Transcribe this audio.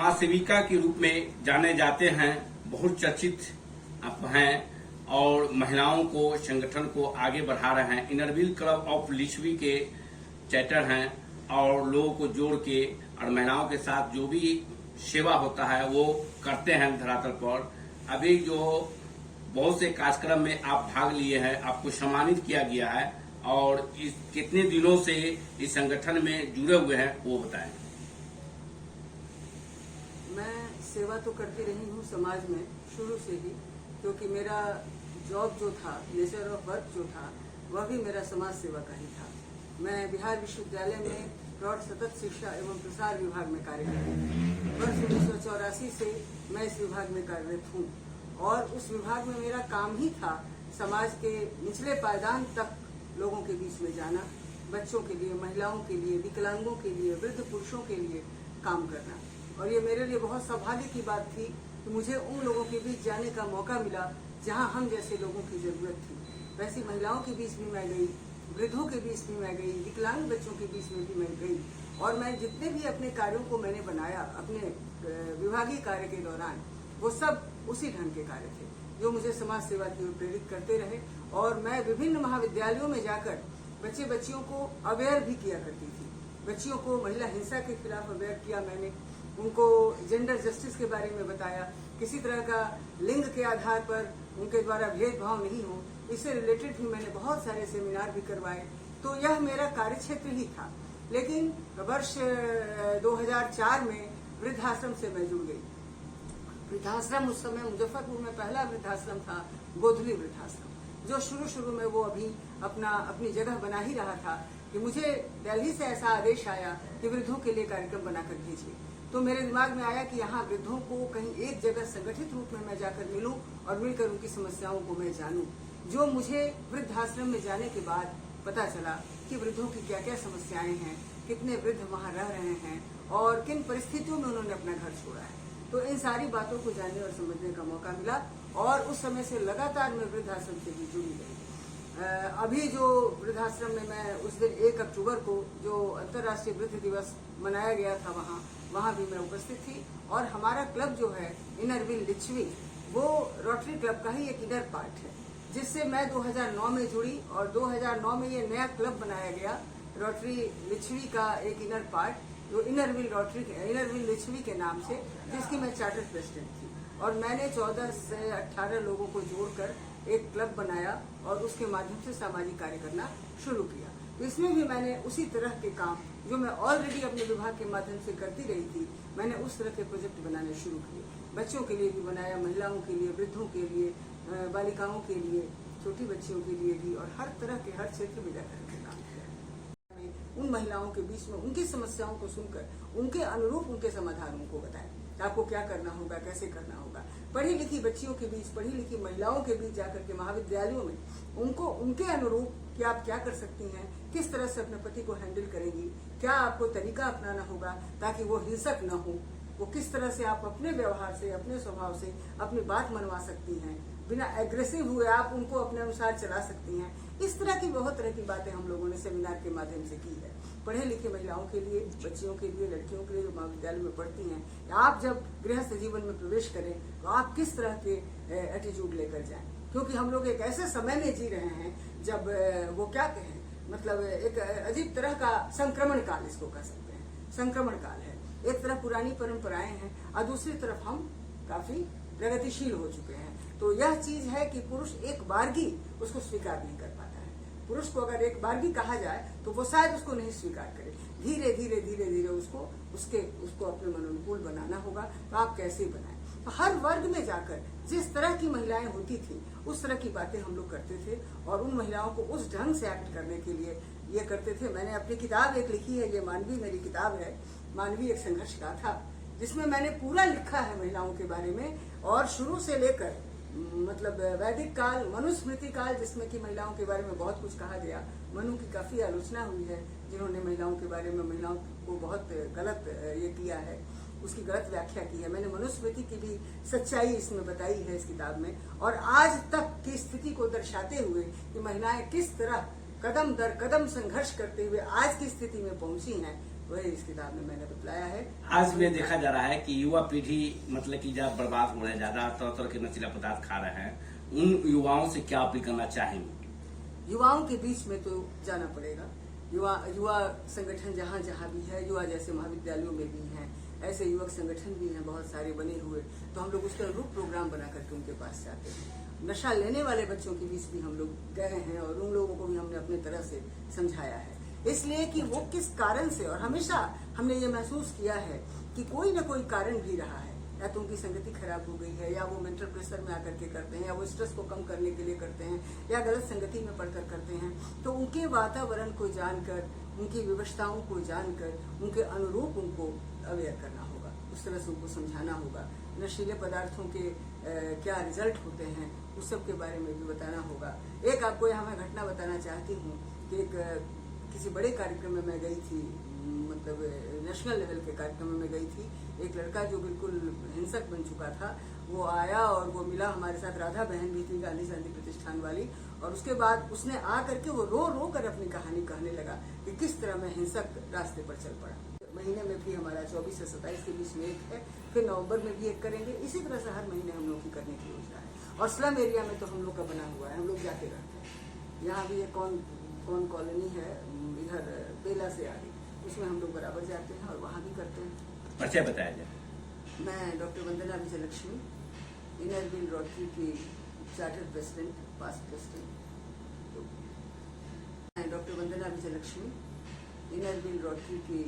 समाज सेविका के रूप में जाने जाते हैं, बहुत चर्चित आप हैं और महिलाओं को संगठन को आगे बढ़ा रहे हैं। इनरव्हील क्लब ऑफ लिच्छवी के चैटर हैं और लोगों को जोड़ के और महिलाओं के साथ जो भी सेवा होता है वो करते हैं धरातल पर। अभी जो बहुत से कार्यक्रम में आप भाग लिए हैं, आपको सम्मानित किया गया है और इस कितने दिनों से इस संगठन में जुड़े हुए हैं वो बताएं। मैं सेवा तो करती रही हूँ समाज में शुरू से ही, क्योंकि मेरा जॉब जो था, नेचर ऑफ वर्क जो था, वह भी मेरा समाज सेवा का ही था। मैं बिहार विश्वविद्यालय में प्रौढ़ सतत शिक्षा एवं प्रसार विभाग में कार्य करती हूँ। वर्ष 1984 से मैं इस विभाग में कार्यरत हूँ और उस विभाग में मेरा काम ही था समाज के निचले पायदान तक लोगों के बीच में जाना, बच्चों के लिए, महिलाओं के लिए, विकलांगों के लिए, वृद्ध पुरुषों के लिए काम करना। और ये मेरे लिए बहुत सौभाग्य की बात थी कि मुझे उन लोगों के बीच जाने का मौका मिला जहां हम जैसे लोगों की जरूरत थी। वैसी महिलाओं के बीच भी मैं गई, वृद्धों के बीच भी मैं गई, विकलांग बच्चों के बीच में भी मैं गई। और मैं जितने भी अपने कार्यों को मैंने बनाया अपने विभागीय कार्य के दौरान, वो सब उसी ढंग के कार्य थे जो मुझे समाज सेवा की ओर प्रेरित करते रहे। और मैं विभिन्न महाविद्यालयों में जाकर बच्चे बच्चियों को अवेयर भी किया करती थी। बच्चियों को महिला हिंसा के खिलाफ अवेयर किया मैंने, उनको जेंडर जस्टिस के बारे में बताया, किसी तरह का लिंग के आधार पर उनके द्वारा भेदभाव नहीं हो, इससे रिलेटेड भी मैंने बहुत सारे सेमिनार भी करवाए। तो यह मेरा कार्यक्षेत्र ही था। लेकिन वर्ष 2004 में वृद्धाश्रम से मैं जुड़ गई। वृद्धाश्रम उस समय मुजफ्फरपुर में पहला वृद्धाश्रम था, गोधली वृद्धाश्रम, जो शुरू में वो अभी अपनी जगह बना ही रहा था कि मुझे दिल्ली से ऐसा आदेश आया कि वृद्धों के लिए कार्यक्रम बनाकर भेजिए। तो मेरे दिमाग में आया कि यहाँ वृद्धों को कहीं एक जगह संगठित रूप में मैं जाकर मिलूं और मिलकर उनकी समस्याओं को मैं जानूं। जो मुझे वृद्धाश्रम में जाने के बाद पता चला कि वृद्धों की क्या क्या समस्याएं हैं, कितने वृद्ध वहाँ रह रहे हैं और किन परिस्थितियों में उन्होंने अपना घर छोड़ा है। तो इन सारी बातों को जानने और समझने का मौका मिला और उस समय से लगातार मैं वृद्धाश्रम से भी जुड़ी रही। अभी जो वृद्धाश्रम में मैं उस दिन 1 अक्टूबर को जो अंतर्राष्ट्रीय वृद्ध दिवस मनाया गया था, वहाँ भी मैं उपस्थित थी। और हमारा क्लब जो है इनरव्हील लिच्छवी, वो रोटरी क्लब का ही एक इनर पार्ट है, जिससे मैं 2009 में जुड़ी और 2009 में ये नया क्लब बनाया गया रोटरी लिच्छवी का एक इनर पार्ट, जो इनरव्हील लिच्छवी के नाम से, जिसकी मैं चार्टर प्रेसिडेंट थी। और मैंने 14 से 18 लोगों को जोड़कर एक क्लब बनाया और उसके माध्यम से सामाजिक कार्य करना शुरू किया। तो इसमें भी मैंने उसी तरह के काम जो मैं ऑलरेडी अपने विभाग के माध्यम से करती रही थी, मैंने उस तरह के प्रोजेक्ट बनाने शुरू किए। बच्चों के लिए भी बनाया, महिलाओं के लिए, वृद्धों के लिए, बालिकाओं के लिए, छोटी बच्चियों के लिए भी, और हर तरह के हर क्षेत्र में जाकर के काम किया। उन महिलाओं के बीच में उनकी समस्याओं को सुनकर उनके अनुरूप उनके समाधानों को बताएं कि आपको क्या करना होगा, कैसे करना होगा। पढ़ी लिखी बच्चियों के बीच, पढ़ी लिखी महिलाओं के बीच जाकर के महाविद्यालयों में उनको उनके अनुरूप कि आप क्या कर सकती हैं, किस तरह से अपने पति को हैंडल करेंगी, क्या आपको तरीका अपनाना होगा ताकि वो हिंसक न हो, वो किस तरह से आप अपने व्यवहार से, अपने स्वभाव से अपनी बात मनवा सकती हैं, बिना एग्रेसिव हुए आप उनको अपने अनुसार चला सकती हैं। इस तरह की बहुत तरह की बातें हम लोगों ने सेमिनार के माध्यम से की है। पढ़े लिखे महिलाओं के लिए, बच्चियों के लिए, लड़कियों के लिए जो महाविद्यालय में पढ़ती हैं, आप जब गृहस्थ जीवन में प्रवेश करें तो आप किस तरह के एटीट्यूड लेकर जाएं, क्योंकि हम लोग एक ऐसे समय में जी रहे हैं जब वो क्या कहें, मतलब एक अजीब तरह का संक्रमण काल इसको कह सकते हैं। संक्रमण काल है, एक तरफ पुरानी परंपराएं हैं और दूसरी तरफ हम काफी प्रगतिशील हो चुके हैं। तो यह चीज है कि पुरुष एक बारगी उसको स्वीकार नहीं कर पाता है। पुरुष को अगर एक बारगी कहा जाए तो वो शायद उसको नहीं स्वीकार करे। धीरे धीरे उसको अपने मन अनुकूल बनाना होगा। तो आप कैसे बनाएं? तो हर वर्ग में जाकर जिस तरह की महिलाएं होती थी उस तरह की बातें हम लोग करते थे और उन महिलाओं को उस ढंग से एक्ट करने के लिए ये करते थे। मैंने अपनी किताब एक लिखी है, ये मानवी मेरी किताब है, मानवी एक संघर्ष गाथा, जिसमें मैंने पूरा लिखा है महिलाओं के बारे में, और शुरू से लेकर मतलब वैदिक काल, मनुस्मृति काल, जिसमें कि महिलाओं के बारे में बहुत कुछ कहा गया। मनु की काफी आलोचना हुई है, जिन्होंने महिलाओं के बारे में, महिलाओं को बहुत गलत ये किया है, उसकी गलत व्याख्या की है। मैंने मनुस्मृति की भी सच्चाई इसमें बताई है इस किताब में, और आज तक की स्थिति को दर्शाते हुए कि महिलाएं किस तरह कदम दर कदम संघर्ष करते हुए आज की स्थिति में पहुंची हैं, वही इस किताब में मैंने बतलाया है। आज में देखा जा रहा है कि युवा पीढ़ी मतलब कि ज्यादा बर्बाद हो रहा है, ज्यादा तरह तरह के नशीला पदार्थ खा रहे हैं, उन युवाओं से क्या अपील करना चाहेंगे? युवाओं के बीच में तो जाना पड़ेगा। युवा संगठन जहाँ जहाँ भी है, युवा जैसे महाविद्यालयों में भी हैं, ऐसे युवक संगठन भी हैं बहुत सारे बने हुए, तो हम लोग उसका रूप प्रोग्राम बना करके उनके पास जाते हैं। नशा लेने वाले बच्चों के बीच भी हम लोग गए हैं और उन लोगों को भी हमने अपने तरह से समझाया है, इसलिए कि वो किस कारण से, और हमेशा हमने ये महसूस किया है कि कोई ना कोई कारण भी रहा है, या तो उनकी संगति खराब हो गई है, या वो मेंटल प्रेशर में आकर के करते हैं, या वो स्ट्रेस को कम करने के लिए करते हैं, या गलत संगति में पढ़कर करते हैं। तो उनके वातावरण को जानकर, उनकी विवशताओं को जानकर, उनके अनुरूप उनको अवेयर करना होगा, उस तरह से उनको समझाना होगा। नशीले पदार्थों के क्या रिजल्ट होते हैं उस सब के बारे में भी बताना होगा। एक आपको यहाँ मैं घटना बताना चाहती हूँ कि एक किसी बड़े कार्यक्रम में मैं गई थी, मतलब नेशनल लेवल के कार्यक्रम में मैं गई थी। एक लड़का जो बिल्कुल हिंसक बन चुका था, वो आया और वो मिला हमारे साथ। राधा बहन भी थी, गांधी शांति प्रतिष्ठान वाली, और उसके बाद उसने आ करके वो रो रो कर अपनी कहानी कहने लगा कि किस तरह मैं हिंसक रास्ते पर चल पड़ा। महीने में भी हमारा 24 से 27 के बीच में एक है, फिर नवंबर में भी एक करेंगे। इसी तरह से हर महीने हम लोग की करने की योजना है। और स्लम एरिया में तो हम लोग का बना हुआ है, हम लोग जाके रहते हैं। यहाँ भी एक कौन कॉलोनी है इधर बेला से आगे, उसमें हम लोग बराबर जाते हैं और वहाँ भी करते हैं। परिचय बताया जाए। मैं डॉक्टर वंदना विजयलक्ष्मी, इनर व्हील रोटरी की चार्टर प्रेसिडेंट, पास्ट प्रेसिडेंट। मैं डॉक्टर वंदना विजयलक्ष्मी, इनर व्हील रोटरी की